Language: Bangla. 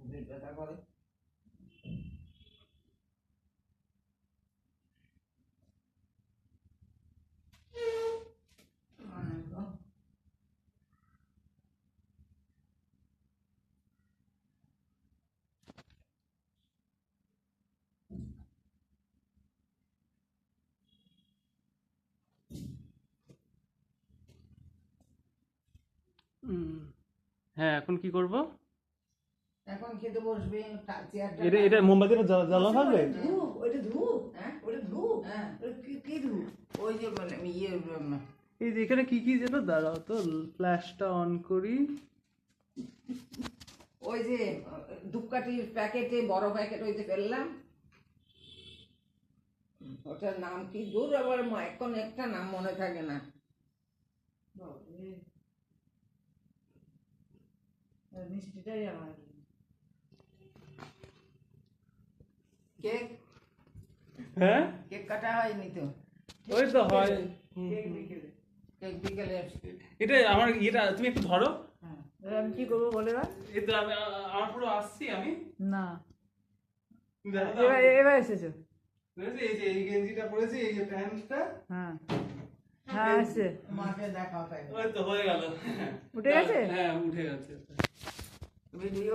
পেট ব্যথা করে। হ্যাঁ, এখন কি করব? এখন খেতে বসবে, চেয়ারটা এটা মোমবাতিটা জ্বালানো থাকবে? ধূপ, ওইটা ধূপ, হ্যাঁ ওটা ধূপ, হ্যাঁ কি ধূপ? ওই যে মানে এই যে এখানে কি কি যেন, দাঁড়াও তো, ফ্ল্যাশটা অন করি। ওই যে ধূপকাঠির প্যাকেটে, বড় প্যাকেট ওই যে ফেললাম, ওটার নাম কি? দূর আবার এখন একটা নাম মনে থাকে না। মিষ্টিটাই আমার কেক। হ্যাঁ, কেক কাটা হয়নি তো? ওই তো হয়। কেক বিকেলে। এটা আমার এটা তুমি একটু ধরো। আমি কি করবো বলে না? এই তো আমার পুরো আসছি আমি। না, দেখো তো, এবার এসেছো। এই যে এই গেঞ্জিটা পরেছি, এই যে প্যান্টটা। হ্যাঁ হ্যাঁ আসছে। মাকে দেখাও তাই। ওই তো হয়ে গেল। উঠে গেছে? হ্যাঁ, উঠে গেছে। ভিডিও